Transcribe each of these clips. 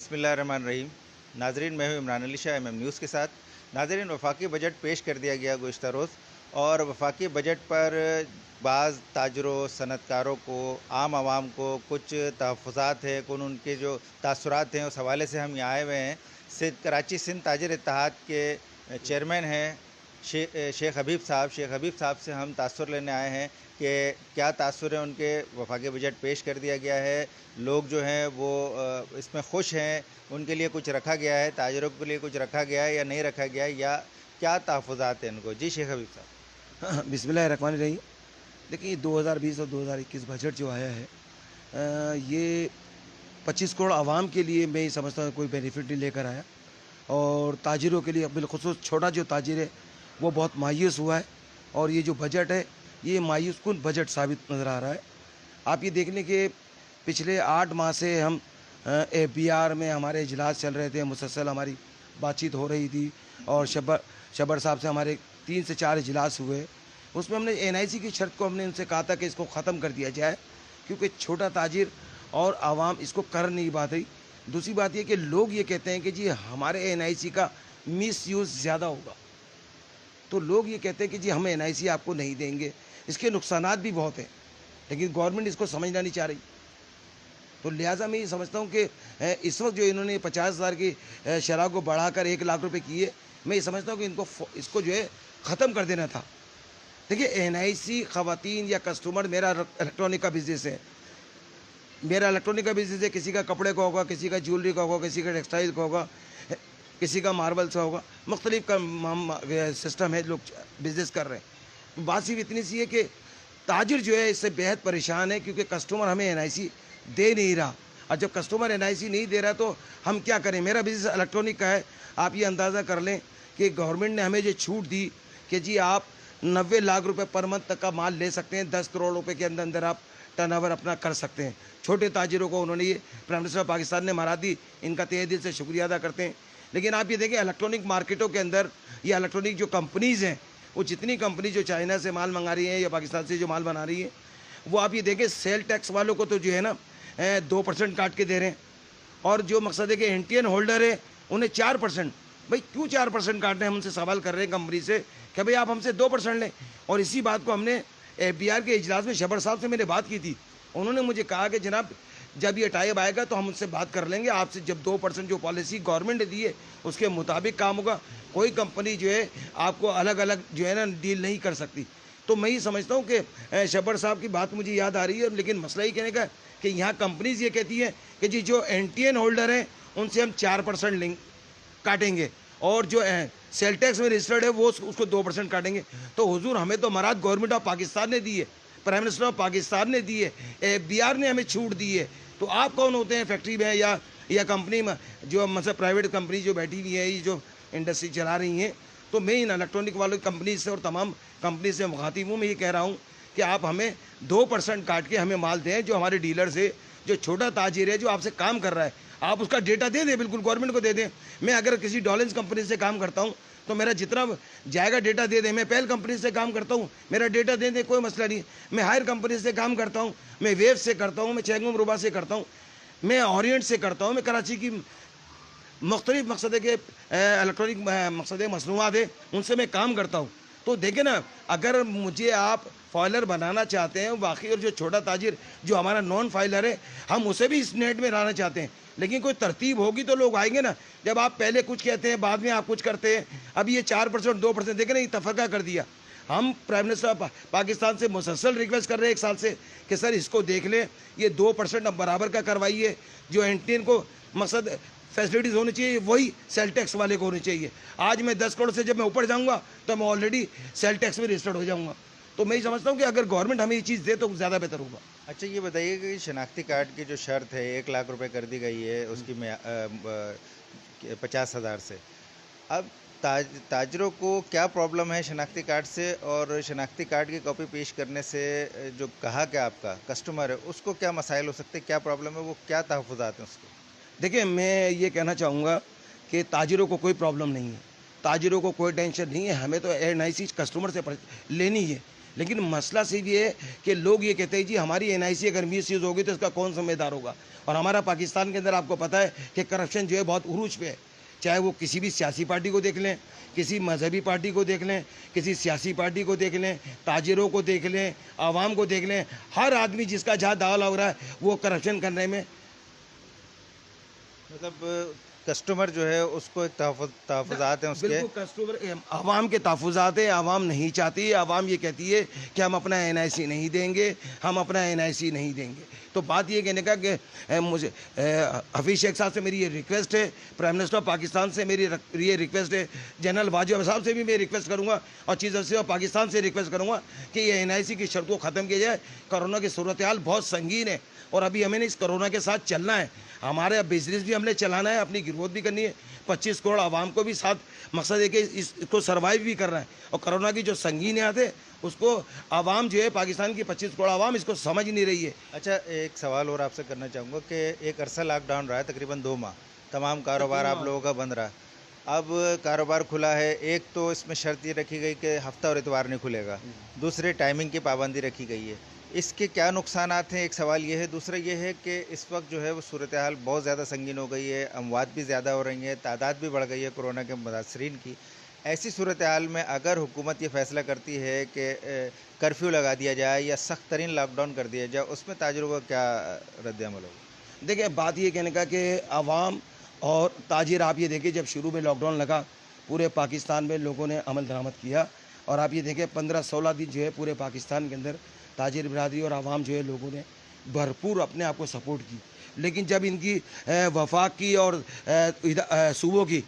بسم اللہ الرحمن الرحیم. ناظرین، میں ہوں عمران علی شاہ MM نیوز کے ساتھ. ناظرین، وفاقی بجٹ پیش کر دیا گیا گزشتہ روز، اور وفاقی بجٹ پر بعض تاجروں، صنعت کاروں کو، عام عوام کو کچھ تحفظات ہیں، ان کے جو تاثرات ہیں اس حوالے سے ہم یہاں آئے ہوئے ہیں. کراچی سندھ تاجر اتحاد کے چیئرمین ہیں شیخ حبیب صاحب سے ہم تاثر لینے آئے ہیں کہ کیا تاثر ہے ان کے. وفاقی بجٹ پیش کر دیا گیا ہے، لوگ جو ہیں وہ اس میں خوش ہیں، ان کے لیے کچھ رکھا گیا ہے، تاجروں کے لیے کچھ رکھا گیا ہے یا نہیں رکھا گیا ہے، یا کیا تحفظات ہیں ان کو. جی شیخ حبیب صاحب. بسم اللہ الرحمن الرحیم. دیکھیے 2020 اور 2021 بجٹ جو آیا ہے یہ 25 کروڑ عوام کے لیے میں یہ سمجھتا ہوں کوئی بینیفٹ نہیں لے کر آیا، اور تاجروں کے لیے بالخصوص چھوٹا جو تاجر ہے وہ بہت مایوس ہوا ہے. اور یہ جو بجٹ ہے یہ مایوس کن بجٹ ثابت نظر آ رہا ہے. آپ یہ دیکھ لیں کہ پچھلے 8 ماہ سے ہم FBR میں ہمارے اجلاس چل رہے تھے، مسلسل ہماری بات چیت ہو رہی تھی، اور شبر صاحب سے ہمارے 3 سے 4 اجلاس ہوئے. اس میں ہم نے NIC کی شرط کو ہم نے ان سے کہا تھا کہ اس کو ختم کر دیا جائے، کیونکہ چھوٹا تاجر اور عوام اس کو کر نہیں پاتی. دوسری بات یہ کہ لوگ یہ کہتے ہیں کہ جی ہمارے NIC کا مس یوز زیادہ ہوگا، تو لوگ یہ کہتے ہیں کہ جی ہم NIC آپ کو نہیں دیں گے. اس کے نقصانات بھی بہت ہیں، لیکن گورنمنٹ اس کو سمجھنا نہیں چاہ رہی. تو لہٰذا میں یہ سمجھتا ہوں کہ اس وقت جو انہوں نے 50,000 کی شرح کو بڑھا کر 1 لاکھ روپے کیے، میں یہ سمجھتا ہوں کہ اس کو جو ہے ختم کر دینا تھا. دیکھیے NIC خواتین یا کسٹمر، میرا الیکٹرانک کا بزنس ہے، کسی کا کپڑے کا ہوگا، کسی کا جیولری کا ہوگا، کسی کا ٹیکسٹائل کا ہوگا، کسی کا ماربل سے ہوگا، مختلف کا سسٹم ہے، لوگ بزنس کر رہے ہیں. بات صرف اتنی سی ہے کہ تاجر جو ہے اس سے بہت پریشان ہے، کیونکہ کسٹمر ہمیں NIC دے نہیں رہا. اور جب کسٹمر NIC نہیں دے رہا تو ہم کیا کریں. میرا بزنس الیکٹرانک کا ہے. آپ یہ اندازہ کر لیں کہ گورنمنٹ نے ہمیں جو چھوٹ دی کہ جی آپ 90 لاکھ روپے پر منتھ تک کا مال لے سکتے ہیں، 10 کروڑ روپے کے اندر آپ ٹرن اوور اپنا کر سکتے ہیں. چھوٹے تاجروں کو انہوں نے، یہ پرائم منسٹر پاکستان نے مرا دی، ان کا تہہ دل سے شکریہ ادا کرتے ہیں. لیکن آپ یہ دیکھیں الیکٹرانک مارکیٹوں کے اندر یہ الیکٹرانک جو کمپنیز ہیں، وہ جتنی کمپنی جو چائنا سے مال منگا رہی ہیں یا پاکستان سے جو مال بنا رہی ہیں، وہ آپ یہ دیکھیں سیل ٹیکس والوں کو تو جو ہے نا 2% کاٹ کے دے رہے ہیں، اور جو مقصد ہے کہ NTN ہولڈر ہے انہیں 4%. بھائی کیوں 4% کاٹ رہے ہیں؟ ہم ان سے سوال کر رہے ہیں کمپنی سے کہ بھائی آپ ہم سے 2% لیں. اور اسی بات کو ہم نے FBR کے اجلاس میں شبر صاحب سے میں نے بات کی تھی. انہوں نے مجھے کہا کہ جناب جب یہ ٹائب آئے گا تو ہم ان سے بات کر لیں گے آپ سے. جب 2% جو پالیسی گورنمنٹ نے دی ہے اس کے مطابق کام ہوگا. کوئی کمپنی جو ہے آپ کو الگ الگ جو ہے نا ڈیل نہیں کر سکتی. تو میں یہ سمجھتا ہوں کہ شبر صاحب کی بات مجھے یاد آ رہی ہے. لیکن مسئلہ یہ کہنے کا ہے کہ یہاں کمپنیز یہ کہتی ہیں کہ جی جو NTN ہولڈر ہیں ان سے ہم 4% کاٹیں گے، اور جو سیل ٹیکس میں رجسٹرڈ ہے وہ اس کو 2% کاٹیں گے. تو حضور ہمیں تو مراد گورنمنٹ آف پاکستان نے دی ہے، پرائم منسٹر آف پاکستان نے دی ہے، FBR نے ہمیں چھوٹ دی ہے. تو آپ کون ہوتے ہیں فیکٹری میں یا کمپنی میں جو مطلب پرائیویٹ کمپنی جو بیٹھی ہوئی ہے، یہ جو انڈسٹری چلا رہی ہیں. تو میں ان الیکٹرانک والوں کمپنی سے اور تمام کمپنی سے مخاطب ہوں. میں یہ کہہ رہا ہوں کہ آپ ہمیں 2% کاٹ کے ہمیں مال دیں. جو ہمارے ڈیلر سے جو چھوٹا تاجر ہے جو آپ سے کام کر رہا ہے، آپ اس کا ڈیٹا دے دیں، بالکل گورنمنٹ کو دے دیں. میں اگر کسی ڈالنس کمپنی سے کام کرتا ہوں تو میرا جتنا جائے گا ڈیٹا دے دیں. میں پہل کمپنی سے کام کرتا ہوں، میرا ڈیٹا دے دیں، کوئی مسئلہ نہیں. میں ہائر کمپنی سے کام کرتا ہوں، میں ویو سے کرتا ہوں، میں چینگم روبا سے کرتا ہوں، میں اورینٹ سے کرتا ہوں، میں کراچی کی مختلف مقصد ہے کہ الیکٹرانک مقصد مصنوعات ہے ان سے میں کام کرتا ہوں. تو دیکھیں نا، اگر مجھے آپ فائلر بنانا چاہتے ہیں واقعی، اور جو چھوٹا تاجر جو ہمارا نان فائلر ہے ہم اسے بھی اس نیٹ میں لانا چاہتے ہیں، لیکن کوئی ترتیب ہوگی تو لوگ آئیں گے نا. جب آپ پہلے کچھ کہتے ہیں بعد میں آپ کچھ کرتے ہیں. اب یہ 4% 2% دیکھیں نا، یہ تفرقہ کر دیا. ہم پرائم منسٹر پاکستان سے مسلسل ریکویسٹ کر رہے ہیں 1 سال سے کہ سر اس کو دیکھ لیں، یہ 2% اب برابر کا کروائیے. جو NTN کو مقصد فیسلٹیز ہونی چاہیے وہی سیل ٹیکس والے کو ہونی چاہیے. آج میں 10 کروڑ سے جب میں اوپر جاؤں گا تو میں آلریڈی سیل ٹیکس میں رجسٹرڈ ہو جاؤں گا. تو میں یہ سمجھتا ہوں کہ اگر گورنمنٹ ہمیں یہ چیز دے تو زیادہ بہتر ہوگا. اچھا یہ بتائیے کہ شناختی کارڈ کی جو شرط ہے 1 لاکھ روپے کر دی گئی ہے اس کی 50,000 سے. اب تاجروں کو کیا پرابلم ہے شناختی کارڈ سے، اور شناختی کارڈ کی کاپی پیش کرنے سے جو کہا کہ آپ کا کسٹمر ہے اس کو کیا مسائل ہو سکتے ہیں، کیا پرابلم ہے، وہ کیا تحفظات ہیں اس کے؟ دیکھیں میں یہ کہنا چاہوں گا کہ تاجروں کو کوئی پرابلم نہیں ہے، تاجروں کو کوئی ٹینشن نہیں ہے. ہمیں تو NIC کسٹمر سے لینی ہے. لیکن مسئلہ صرف یہ ہے کہ لوگ یہ کہتے ہیں جی ہماری NIC اگر مس یوز ہوگی تو اس کا کون ذمہ دار ہوگا. اور ہمارا پاکستان کے اندر آپ کو پتہ ہے کہ کرپشن جو ہے بہت عروج پہ ہے، چاہے وہ کسی بھی سیاسی پارٹی کو دیکھ لیں، کسی مذہبی پارٹی کو دیکھ لیں، کسی سیاسی پارٹی کو دیکھ لیں، تاجروں کو دیکھ لیں، عوام کو دیکھ لیں، ہر آدمی جس کا جہاں داوا لگ رہا ہے وہ کرپشن کرنے میں. مطلب کسٹمر جو ہے اس کو تحفظات ہیں اس کے. بالکل کسٹمر عوام کے تحفظات ہیں. عوام نہیں چاہتی ہے، عوام یہ کہتی ہے کہ ہم اپنا NIC نہیں دیں گے، ہم اپنا NIC نہیں دیں گے. تو بات یہ کہنے کا کہ مجھے حفیظ شیخ صاحب سے میری یہ ریکویسٹ ہے، پرائم منسٹر آف پاکستان سے میری یہ ریکویسٹ ہے، جنرل واجب صاحب سے بھی میں ریکویسٹ کروں گا، اور چیف جسٹس آف پاکستان سے ریکویسٹ کروں گا کہ یہ NIC کی شرط کو ختم کیا جائے. کرونا کی صورتحال بہت سنگین ہے اور ابھی ہمیں اس کرونا کے ساتھ چلنا ہے. ہمارے بزنس بھی ہم نے چلانا ہے، اپنی گروتھ بھی کرنی ہے، 25 کروڑ عوام کو بھی ساتھ مقصد ہے کہ اس کو سروائیو بھی کرنا ہے. اور کرونا کی جو سنگینیات ہے اس کو عوام جو ہے پاکستان کی 25 کروڑ عوام اس کو سمجھ نہیں رہی ہے. اچھا ایک سوال اور آپ سے کرنا چاہوں گا کہ ایک عرصہ لاک ڈاؤن رہا ہے، تقریباً 2 ماہ تمام کاروبار آپ لوگوں کا بند رہا. اب کاروبار کھلا ہے، ایک تو اس میں شرط یہ رکھی گئی کہ ہفتہ اور اتوار نہیں کھلے گا، دوسرے ٹائمنگ کی پابندی رکھی گئی ہے. اس کے کیا نقصانات ہیں؟ ایک سوال یہ ہے. دوسرا یہ ہے کہ اس وقت جو ہے وہ صورتحال بہت زیادہ سنگین ہو گئی ہے، اموات بھی زیادہ ہو رہی ہیں، تعداد بھی بڑھ گئی ہے کورونا کے متاثرین کی. ایسی صورتحال میں اگر حکومت یہ فیصلہ کرتی ہے کہ کرفیو لگا دیا جائے یا سخت ترین لاک ڈاؤن کر دیا جائے، اس میں تاجروں کا کیا رد عمل ہوگا؟ دیکھیں بات یہ کہنے کا کہ عوام اور تاجر، آپ یہ دیکھیں جب شروع میں لاک ڈاؤن لگا پورے پاکستان میں لوگوں نے عمل درآمد کیا، اور آپ یہ دیکھیں 15-16 دن جو ہے پورے پاکستان کے اندر تاجر برادری اور عوام جو ہے لوگوں نے بھرپور اپنے آپ کو سپورٹ کی. لیکن جب ان کی وفاق کی اور صوبوں کی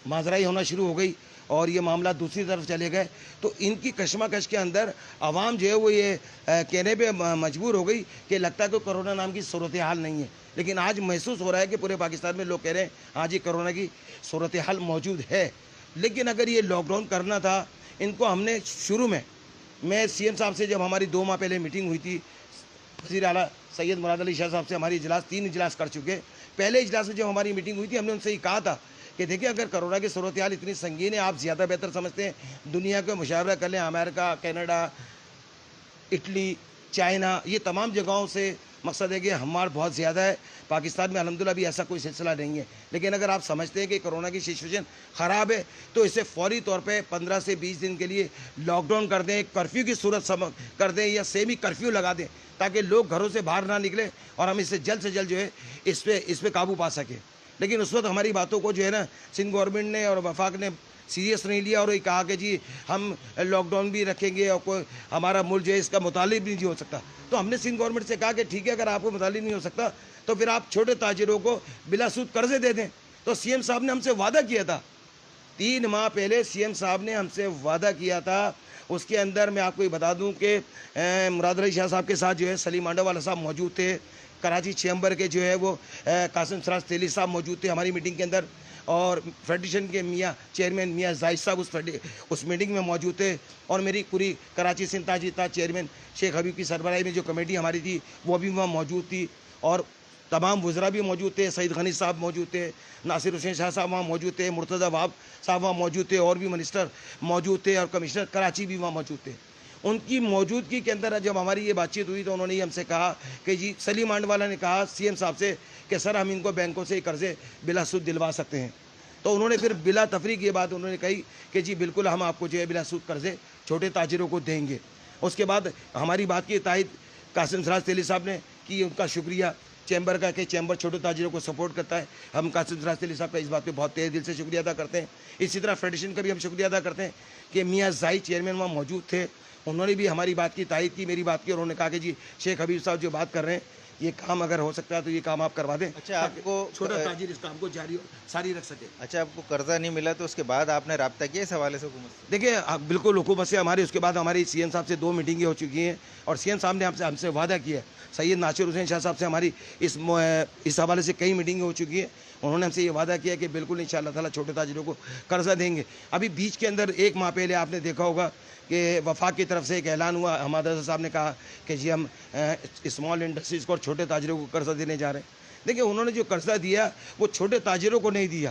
ماجرائی ہونا شروع ہو گئی اور یہ معاملہ دوسری طرف چلے گئے، تو ان کی کشمکش کے اندر عوام جو ہے وہ یہ کہنے پہ مجبور ہو گئی کہ لگتا ہے کہ کرونا نام کی صورتحال نہیں ہے. لیکن آج محسوس ہو رہا ہے کہ پورے پاکستان میں لوگ کہہ رہے ہیں ہاں جی کرونا کی صورتحال موجود ہے. لیکن اگر یہ لاک ڈاؤن کرنا تھا، ان کو ہم نے شروع میں CM صاحب سے جب ہماری 2 ماہ پہلے میٹنگ ہوئی تھی، وزیر اعلیٰ سید مراد علی شاہ صاحب سے ہماری 3 اجلاس کر چکے. پہلے اجلاس میں جب ہماری میٹنگ ہوئی تھی ہم نے ان سے یہ کہا تھا کہ دیکھیں اگر کرونا کی صورتحال اتنی سنگین ہے، آپ زیادہ بہتر سمجھتے ہیں، دنیا کا مشاورہ کر لیں، امریکہ، کینیڈا، اٹلی، چائنا، یہ تمام جگہوں سے مقصد ہے کہ ہمارا بہت زیادہ ہے. پاکستان میں الحمدللہ بھی ایسا کوئی سلسلہ نہیں ہے. لیکن اگر آپ سمجھتے ہیں کہ کرونا کی سچویشن خراب ہے تو اسے فوری طور پہ 15 سے 20 دن کے لیے لاک ڈاؤن کر دیں، کرفیو کی صورت کر دیں یا سیمی کرفیو لگا دیں تاکہ لوگ گھروں سے باہر نہ نکلیں اور ہم اس سے جلد جو ہے اس پہ قابو پا سکیں. لیکن اس وقت ہماری باتوں کو جو ہے نا سندھ گورنمنٹ نے اور وفاق نے سیریس نہیں لیا اور یہ کہا کہ جی ہم لاک ڈاؤن بھی رکھیں گے اور کوئی ہمارا ملک جو ہے اس کا مطالب نہیں ہو سکتا. تو ہم نے سندھ گورنمنٹ سے کہا کہ ٹھیک ہے اگر آپ کو مطالب نہیں ہو سکتا تو پھر آپ چھوٹے تاجروں کو بلا سود قرضے دے دیں. تو CM صاحب نے ہم سے وعدہ کیا تھا 3 ماہ پہلے، CM صاحب نے ہم سے وعدہ کیا تھا. اس کے اندر میں آپ کو یہ بتا دوں کہ مراد علی شاہ صاحب کے ساتھ جو ہے سلیم آنڈا والا صاحب موجود تھے، کراچی چیمبر کے جو ہے وہ قاسم سراج تیلی صاحب موجود تھے ہماری میٹنگ کے اندر، اور فیڈریشن کے چیئرمین میاں زاہد صاحب اس میٹنگ میں موجود تھے، اور میری پوری کراچی سندھ تاجرتا چیئرمین شیخ حبیب کی سربراہی میں جو کمیٹی ہماری تھی وہ بھی وہاں موجود تھی، اور تمام وزراء بھی موجود تھے. سعید غنی صاحب موجود تھے، ناصر حسین شاہ صاحب وہاں موجود تھے، مرتضی وہاب صاحب وہاں موجود تھے، اور بھی منسٹر موجود تھے، اور کمشنر کراچی بھی وہاں موجود تھے. ان کی موجودگی کے اندر جب ہماری یہ بات چیت ہوئی تو انہوں نے ہم سے کہا کہ جی سلیم آنڈ والا نے کہا CM صاحب سے کہ سر ہم ان کو بینکوں سے قرضے بلا سود دلوا سکتے ہیں. تو انہوں نے پھر بلا تفریق یہ بات انہوں نے کہی کہ جی بالکل ہم آپ کو جو ہے بلا سود قرضے چھوٹے تاجروں کو دیں گے. اس کے بعد ہماری بات کی تائید قاسم سراج تیلی صاحب نے کی، ان کا شکریہ چیمبر کا کہ چیمبر چھوٹے تاجروں کو سپورٹ کرتا ہے. ہم قاسم سراج تیلی صاحب کا اس بات پہ بہت تہ دل سے شکریہ ادا کرتے ہیں. اسی طرح فیڈریشن کا بھی ہم شکریہ ادا کرتے ہیں کہ میاں زاہد چیئرمین وہاں موجود تھے، انہوں نے بھی ہماری بات کی تائید کی، میری بات کی، اور انہوں نے کہا کہ جی شیخ حبیب صاحب جو بات کر رہے ہیں یہ کام اگر ہو سکتا ہے تو یہ کام آپ کروا دیں. اچھا آپ کو چھوٹا تاجر اس کام کو جاری ساری رکھ سکے. اچھا آپ کو قرضہ نہیں ملا تو اس کے بعد آپ نے رابطہ کیا اس حوالے سے حکومت سے؟ دیکھیں بالکل حکومت سے ہماری اس کے بعد ہماری CM صاحب سے 2 میٹنگیں ہو چکی ہیں، اور CM صاحب نے ہم سے وعدہ کیا ہے. سید ناصر حسین شاہ صاحب سے ہماری اس حوالے سے کئی میٹنگیں ہو چکی ہیں. انہوں نے ہم سے یہ وعدہ کیا کہ بالکل انشاءاللہ تعالیٰ چھوٹے تاجروں کو قرضہ دیں گے. ابھی بیچ کے اندر 1 ماہ پہلے آپ نے دیکھا ہوگا کہ وفاق کی طرف سے ایک اعلان ہوا، حماد رضا صاحب نے کہا کہ جی ہم اسمال انڈسٹریز کو اور چھوٹے تاجروں کو قرضہ دینے جا رہے ہیں. دیکھیں انہوں نے جو قرضہ دیا وہ چھوٹے تاجروں کو نہیں دیا،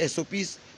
SOPs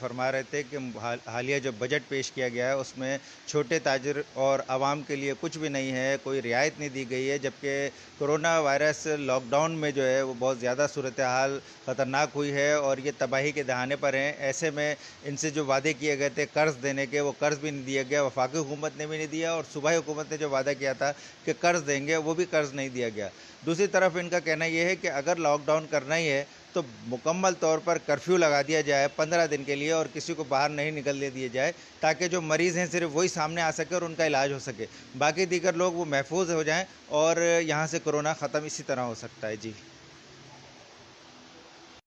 فرما رہے تھے کہ حالیہ جو بجٹ پیش کیا گیا ہے اس میں چھوٹے تاجر اور عوام کے لیے کچھ بھی نہیں ہے، کوئی رعایت نہیں دی گئی ہے، جبکہ کرونا وائرس لاک ڈاؤن میں جو ہے وہ بہت زیادہ صورتحال خطرناک ہوئی ہے اور یہ تباہی کے دہانے پر ہیں۔ ایسے میں ان سے جو وعدے کیے گئے تھے قرض دینے کے، وہ قرض بھی نہیں دیا گیا، وفاقی حکومت نے بھی نہیں دیا، اور صوبائی حکومت نے جو وعدہ کیا تھا کہ قرض دیں گے وہ بھی قرض نہیں دیا گیا۔ دوسری طرف ان کا کہنا یہ ہے کہ اگر لاک ڈاؤن کرنا ہی ہے تو مکمل طور پر کرفیو لگا دیا جائے 15 دن کے لیے، اور کسی کو باہر نہیں نکلنے دیے جائے، تاکہ جو مریض ہیں صرف وہی سامنے آ سکے اور ان کا علاج ہو سکے، باقی دیگر لوگ وہ محفوظ ہو جائیں اور یہاں سے کرونا ختم اسی طرح ہو سکتا ہے۔ جی